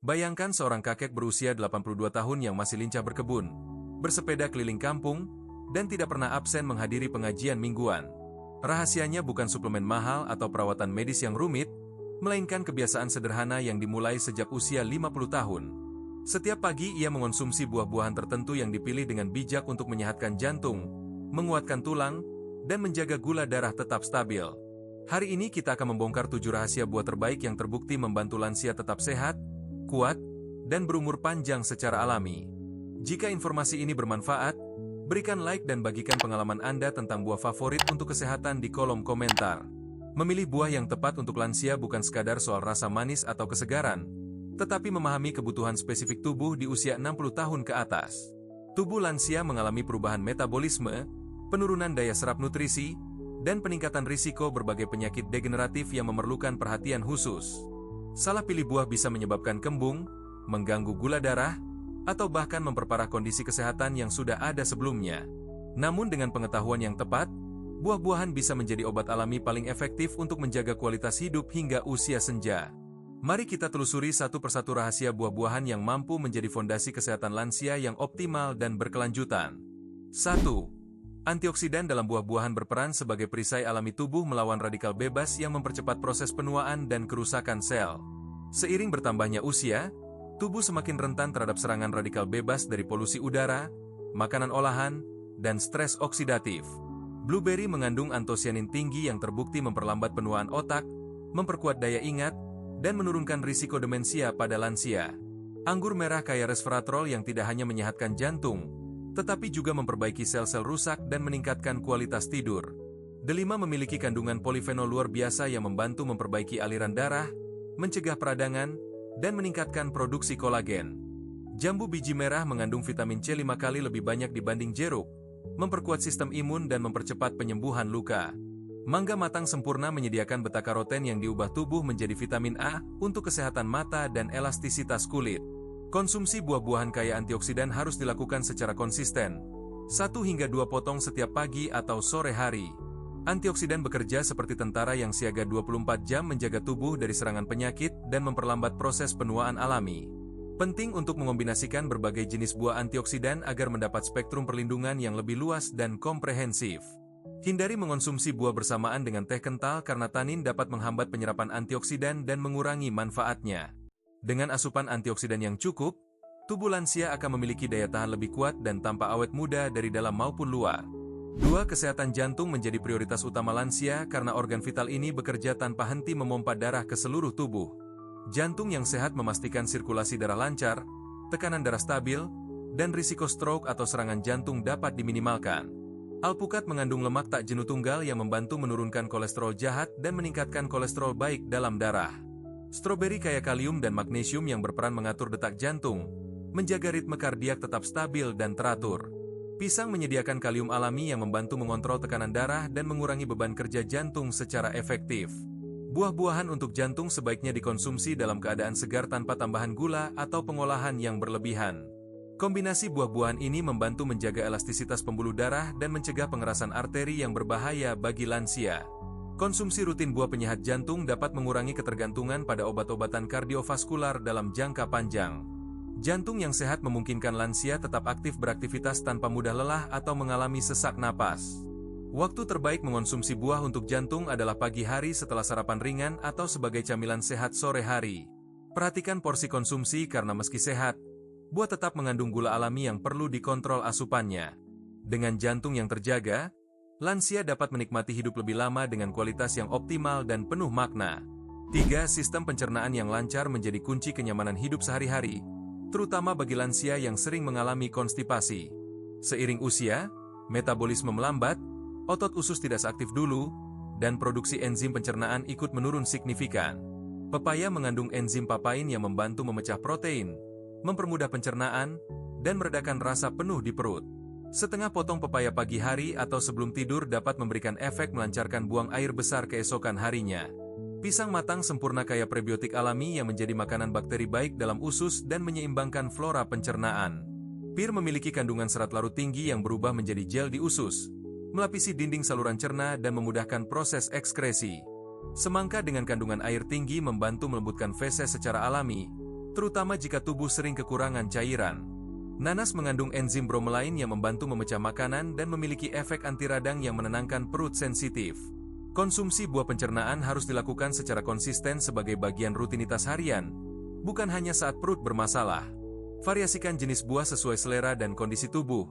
Bayangkan seorang kakek berusia 82 tahun yang masih lincah berkebun, bersepeda keliling kampung, dan tidak pernah absen menghadiri pengajian mingguan. Rahasianya bukan suplemen mahal atau perawatan medis yang rumit, melainkan kebiasaan sederhana yang dimulai sejak usia 50 tahun. Setiap pagi ia mengonsumsi buah-buahan tertentu yang dipilih dengan bijak untuk menyehatkan jantung, menguatkan tulang, dan menjaga gula darah tetap stabil. Hari ini kita akan membongkar 7 rahasia buah terbaik yang terbukti membantu lansia tetap sehat, kuat, dan berumur panjang secara alami. Jika informasi ini bermanfaat, berikan like dan bagikan pengalaman Anda tentang buah favorit untuk kesehatan di kolom komentar. Memilih buah yang tepat untuk lansia bukan sekadar soal rasa manis atau kesegaran, tetapi memahami kebutuhan spesifik tubuh di usia 60 tahun ke atas. Tubuh lansia mengalami perubahan metabolisme, penurunan daya serap nutrisi, dan peningkatan risiko berbagai penyakit degeneratif yang memerlukan perhatian khusus. Salah pilih buah bisa menyebabkan kembung, mengganggu gula darah, atau bahkan memperparah kondisi kesehatan yang sudah ada sebelumnya. Namun dengan pengetahuan yang tepat, buah-buahan bisa menjadi obat alami paling efektif untuk menjaga kualitas hidup hingga usia senja. Mari kita telusuri satu persatu rahasia buah-buahan yang mampu menjadi fondasi kesehatan lansia yang optimal dan berkelanjutan. 1. Antioksidan dalam buah-buahan berperan sebagai perisai alami tubuh melawan radikal bebas yang mempercepat proses penuaan dan kerusakan sel. Seiring bertambahnya usia, tubuh semakin rentan terhadap serangan radikal bebas dari polusi udara, makanan olahan, dan stres oksidatif. Blueberry mengandung antosianin tinggi yang terbukti memperlambat penuaan otak, memperkuat daya ingat, dan menurunkan risiko demensia pada lansia. Anggur merah kaya resveratrol yang tidak hanya menyehatkan jantung, tetapi juga memperbaiki sel-sel rusak dan meningkatkan kualitas tidur. Delima memiliki kandungan polifenol luar biasa yang membantu memperbaiki aliran darah, mencegah peradangan, dan meningkatkan produksi kolagen. Jambu biji merah mengandung vitamin C 5 kali lebih banyak dibanding jeruk, memperkuat sistem imun dan mempercepat penyembuhan luka. Mangga matang sempurna menyediakan beta-karoten yang diubah tubuh menjadi vitamin A untuk kesehatan mata dan elastisitas kulit. Konsumsi buah-buahan kaya antioksidan harus dilakukan secara konsisten, 1 hingga 2 potong setiap pagi atau sore hari. Antioksidan bekerja seperti tentara yang siaga 24 jam menjaga tubuh dari serangan penyakit dan memperlambat proses penuaan alami. Penting untuk mengombinasikan berbagai jenis buah antioksidan agar mendapat spektrum perlindungan yang lebih luas dan komprehensif. Hindari mengonsumsi buah bersamaan dengan teh kental karena tanin dapat menghambat penyerapan antioksidan dan mengurangi manfaatnya. Dengan asupan antioksidan yang cukup, tubuh lansia akan memiliki daya tahan lebih kuat dan tampak awet muda dari dalam maupun luar. 2. Kesehatan jantung menjadi prioritas utama lansia karena organ vital ini bekerja tanpa henti memompa darah ke seluruh tubuh. Jantung yang sehat memastikan sirkulasi darah lancar, tekanan darah stabil, dan risiko stroke atau serangan jantung dapat diminimalkan. Alpukat mengandung lemak tak jenuh tunggal yang membantu menurunkan kolesterol jahat dan meningkatkan kolesterol baik dalam darah. Stroberi kaya kalium dan magnesium yang berperan mengatur detak jantung, menjaga ritme kardiak tetap stabil dan teratur. Pisang menyediakan kalium alami yang membantu mengontrol tekanan darah dan mengurangi beban kerja jantung secara efektif. Buah-buahan untuk jantung sebaiknya dikonsumsi dalam keadaan segar tanpa tambahan gula atau pengolahan yang berlebihan. Kombinasi buah-buahan ini membantu menjaga elastisitas pembuluh darah dan mencegah pengerasan arteri yang berbahaya bagi lansia. Konsumsi rutin buah penyehat jantung dapat mengurangi ketergantungan pada obat-obatan kardiovaskular dalam jangka panjang. Jantung yang sehat memungkinkan lansia tetap aktif beraktivitas tanpa mudah lelah atau mengalami sesak napas. Waktu terbaik mengonsumsi buah untuk jantung adalah pagi hari setelah sarapan ringan atau sebagai camilan sehat sore hari. Perhatikan porsi konsumsi karena meski sehat, buah tetap mengandung gula alami yang perlu dikontrol asupannya. Dengan jantung yang terjaga, lansia dapat menikmati hidup lebih lama dengan kualitas yang optimal dan penuh makna. 3. Sistem pencernaan yang lancar menjadi kunci kenyamanan hidup sehari-hari, terutama bagi lansia yang sering mengalami konstipasi. Seiring usia, metabolisme melambat, otot usus tidak seaktif dulu, dan produksi enzim pencernaan ikut menurun signifikan. Pepaya mengandung enzim papain yang membantu memecah protein, mempermudah pencernaan, dan meredakan rasa penuh di perut. Setengah potong pepaya pagi hari atau sebelum tidur dapat memberikan efek melancarkan buang air besar keesokan harinya. Pisang matang sempurna kaya prebiotik alami yang menjadi makanan bakteri baik dalam usus dan menyeimbangkan flora pencernaan. Pir memiliki kandungan serat larut tinggi yang berubah menjadi gel di usus, melapisi dinding saluran cerna dan memudahkan proses ekskresi. Semangka dengan kandungan air tinggi membantu melembutkan feses secara alami, terutama jika tubuh sering kekurangan cairan. Nanas mengandung enzim bromelain yang membantu memecah makanan dan memiliki efek anti radang yang menenangkan perut sensitif. Konsumsi buah pencernaan harus dilakukan secara konsisten sebagai bagian rutinitas harian, bukan hanya saat perut bermasalah. Variasikan jenis buah sesuai selera dan kondisi tubuh.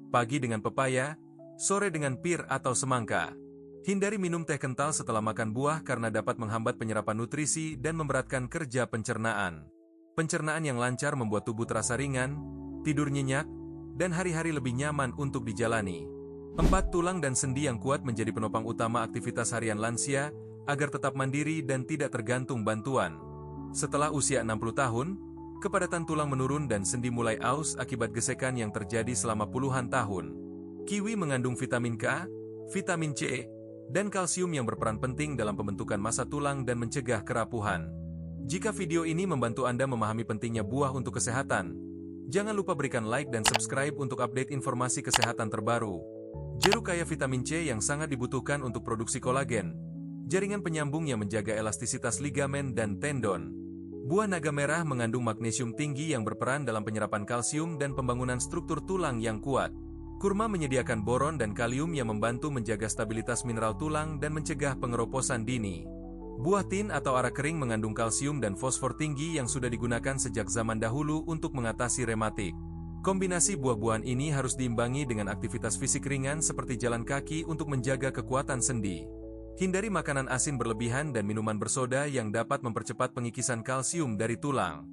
Pagi dengan pepaya, sore dengan pir atau semangka. Hindari minum teh kental setelah makan buah karena dapat menghambat penyerapan nutrisi dan memberatkan kerja pencernaan. Pencernaan yang lancar membuat tubuh terasa ringan, tidur nyenyak, dan hari-hari lebih nyaman untuk dijalani. 4. Tulang dan sendi yang kuat menjadi penopang utama aktivitas harian lansia agar tetap mandiri dan tidak tergantung bantuan. Setelah usia 60 tahun, kepadatan tulang menurun dan sendi mulai aus akibat gesekan yang terjadi selama puluhan tahun. Kiwi mengandung vitamin K, vitamin C, dan kalsium yang berperan penting dalam pembentukan massa tulang dan mencegah kerapuhan. Jika video ini membantu Anda memahami pentingnya buah untuk kesehatan, jangan lupa berikan like dan subscribe untuk update informasi kesehatan terbaru. Jeruk kaya vitamin C yang sangat dibutuhkan untuk produksi kolagen, jaringan penyambung yang menjaga elastisitas ligamen dan tendon. Buah naga merah mengandung magnesium tinggi yang berperan dalam penyerapan kalsium dan pembangunan struktur tulang yang kuat. Kurma menyediakan boron dan kalium yang membantu menjaga stabilitas mineral tulang dan mencegah pengeroposan dini. Buah tin atau ara kering mengandung kalsium dan fosfor tinggi yang sudah digunakan sejak zaman dahulu untuk mengatasi rematik. Kombinasi buah-buahan ini harus diimbangi dengan aktivitas fisik ringan seperti jalan kaki untuk menjaga kekuatan sendi. Hindari makanan asin berlebihan dan minuman bersoda yang dapat mempercepat pengikisan kalsium dari tulang.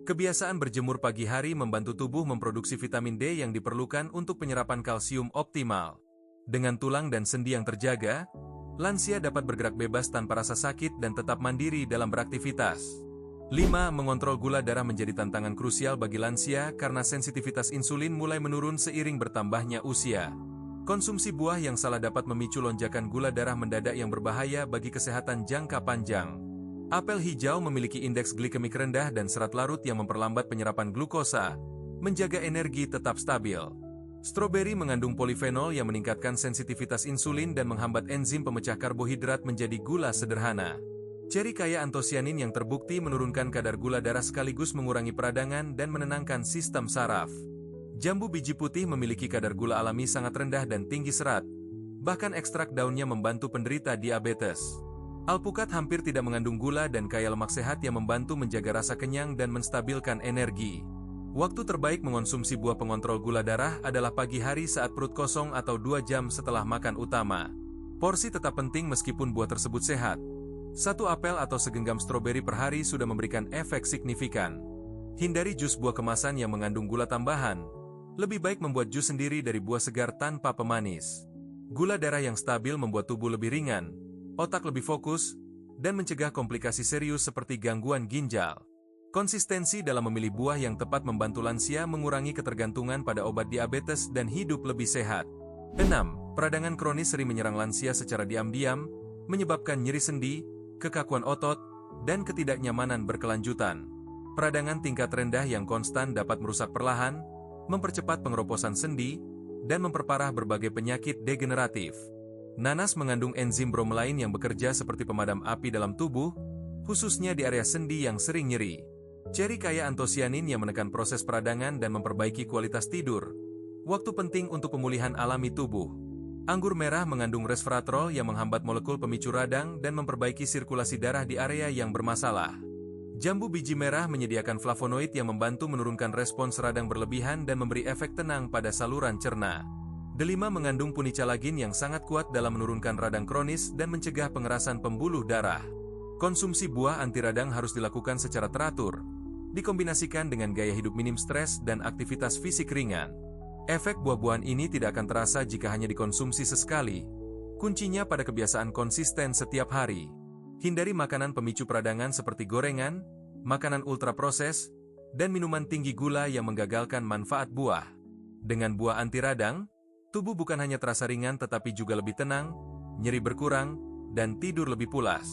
Kebiasaan berjemur pagi hari membantu tubuh memproduksi vitamin D yang diperlukan untuk penyerapan kalsium optimal. Dengan tulang dan sendi yang terjaga, lansia dapat bergerak bebas tanpa rasa sakit dan tetap mandiri dalam beraktivitas. 5. Mengontrol gula darah menjadi tantangan krusial bagi lansia karena sensitivitas insulin mulai menurun seiring bertambahnya usia. Konsumsi buah yang salah dapat memicu lonjakan gula darah mendadak yang berbahaya bagi kesehatan jangka panjang. Apel hijau memiliki indeks glikemik rendah dan serat larut yang memperlambat penyerapan glukosa, menjaga energi tetap stabil. Stroberi mengandung polifenol yang meningkatkan sensitivitas insulin dan menghambat enzim pemecah karbohidrat menjadi gula sederhana. Ceri kaya antosianin yang terbukti menurunkan kadar gula darah sekaligus mengurangi peradangan dan menenangkan sistem saraf. Jambu biji putih memiliki kadar gula alami sangat rendah dan tinggi serat, bahkan ekstrak daunnya membantu penderita diabetes. Alpukat hampir tidak mengandung gula dan kaya lemak sehat yang membantu menjaga rasa kenyang dan menstabilkan energi. Waktu terbaik mengonsumsi buah pengontrol gula darah adalah pagi hari saat perut kosong atau 2 jam setelah makan utama. Porsi tetap penting meskipun buah tersebut sehat. 1 apel atau segenggam stroberi per hari sudah memberikan efek signifikan. Hindari jus buah kemasan yang mengandung gula tambahan. Lebih baik membuat jus sendiri dari buah segar tanpa pemanis. Gula darah yang stabil membuat tubuh lebih ringan, otak lebih fokus, dan mencegah komplikasi serius seperti gangguan ginjal. Konsistensi dalam memilih buah yang tepat membantu lansia mengurangi ketergantungan pada obat diabetes dan hidup lebih sehat. 6. Peradangan kronis sering menyerang lansia secara diam-diam, menyebabkan nyeri sendi, kekakuan otot, dan ketidaknyamanan berkelanjutan. Peradangan tingkat rendah yang konstan dapat merusak perlahan, mempercepat pengeroposan sendi, dan memperparah berbagai penyakit degeneratif. Nanas mengandung enzim bromelain yang bekerja seperti pemadam api dalam tubuh, khususnya di area sendi yang sering nyeri. Ceri kaya antosianin yang menekan proses peradangan dan memperbaiki kualitas tidur. Waktu penting untuk pemulihan alami tubuh. Anggur merah mengandung resveratrol yang menghambat molekul pemicu radang dan memperbaiki sirkulasi darah di area yang bermasalah. Jambu biji merah menyediakan flavonoid yang membantu menurunkan respons radang berlebihan dan memberi efek tenang pada saluran cerna. Delima mengandung punicalagin yang sangat kuat dalam menurunkan radang kronis dan mencegah pengerasan pembuluh darah. Konsumsi buah anti radang harus dilakukan secara teratur, dikombinasikan dengan gaya hidup minim stres dan aktivitas fisik ringan. Efek buah-buahan ini tidak akan terasa jika hanya dikonsumsi sesekali. Kuncinya pada kebiasaan konsisten setiap hari. Hindari makanan pemicu peradangan seperti gorengan, makanan ultraproses, dan minuman tinggi gula yang menggagalkan manfaat buah. Dengan buah anti radang, tubuh bukan hanya terasa ringan tetapi juga lebih tenang, nyeri berkurang, dan tidur lebih pulas.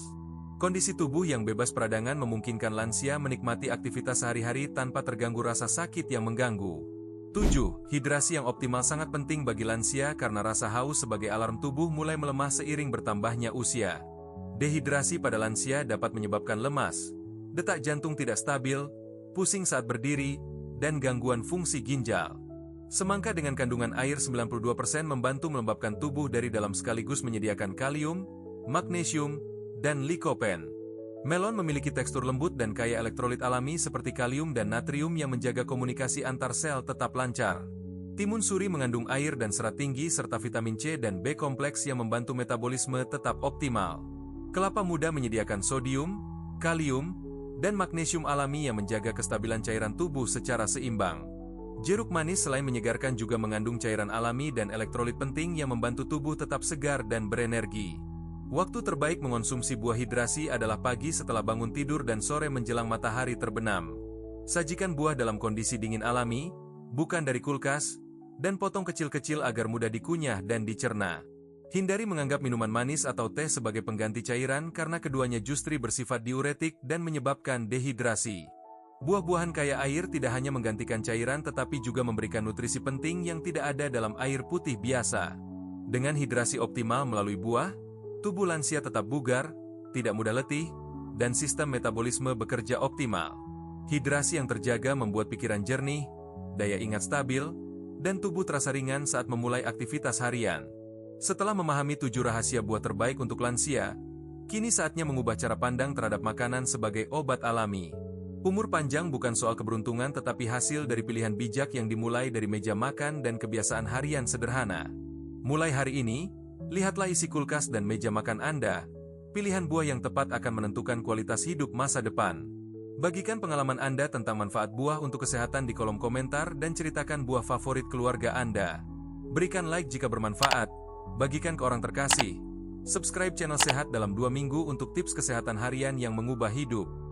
Kondisi tubuh yang bebas peradangan memungkinkan lansia menikmati aktivitas sehari-hari tanpa terganggu rasa sakit yang mengganggu. 7. Hidrasi yang optimal sangat penting bagi lansia karena rasa haus sebagai alarm tubuh mulai melemah seiring bertambahnya usia. Dehidrasi pada lansia dapat menyebabkan lemas, detak jantung tidak stabil, pusing saat berdiri, dan gangguan fungsi ginjal. Semangka dengan kandungan air 92% membantu melembabkan tubuh dari dalam sekaligus menyediakan kalium, magnesium, dan likopen. Melon memiliki tekstur lembut dan kaya elektrolit alami seperti kalium dan natrium yang menjaga komunikasi antar sel tetap lancar. Timun suri mengandung air dan serat tinggi serta vitamin C dan B kompleks yang membantu metabolisme tetap optimal. Kelapa muda menyediakan sodium, kalium, dan magnesium alami yang menjaga kestabilan cairan tubuh secara seimbang. Jeruk manis selain menyegarkan juga mengandung cairan alami dan elektrolit penting yang membantu tubuh tetap segar dan berenergi. Waktu terbaik mengonsumsi buah hidrasi adalah pagi setelah bangun tidur dan sore menjelang matahari terbenam. Sajikan buah dalam kondisi dingin alami, bukan dari kulkas, dan potong kecil-kecil agar mudah dikunyah dan dicerna. Hindari menganggap minuman manis atau teh sebagai pengganti cairan karena keduanya justru bersifat diuretik dan menyebabkan dehidrasi. Buah-buahan kaya air tidak hanya menggantikan cairan tetapi juga memberikan nutrisi penting yang tidak ada dalam air putih biasa. Dengan hidrasi optimal melalui buah, tubuh lansia tetap bugar, tidak mudah letih, dan sistem metabolisme bekerja optimal. Hidrasi yang terjaga membuat pikiran jernih, daya ingat stabil, dan tubuh terasa ringan saat memulai aktivitas harian. Setelah memahami 7 rahasia buah terbaik untuk lansia, kini saatnya mengubah cara pandang terhadap makanan sebagai obat alami. Umur panjang bukan soal keberuntungan tetapi hasil dari pilihan bijak yang dimulai dari meja makan dan kebiasaan harian sederhana. Mulai hari ini, lihatlah isi kulkas dan meja makan Anda. Pilihan buah yang tepat akan menentukan kualitas hidup masa depan. Bagikan pengalaman Anda tentang manfaat buah untuk kesehatan di kolom komentar dan ceritakan buah favorit keluarga Anda. Berikan like jika bermanfaat, bagikan ke orang terkasih. Subscribe channel Sehat dalam 2 minggu untuk tips kesehatan harian yang mengubah hidup.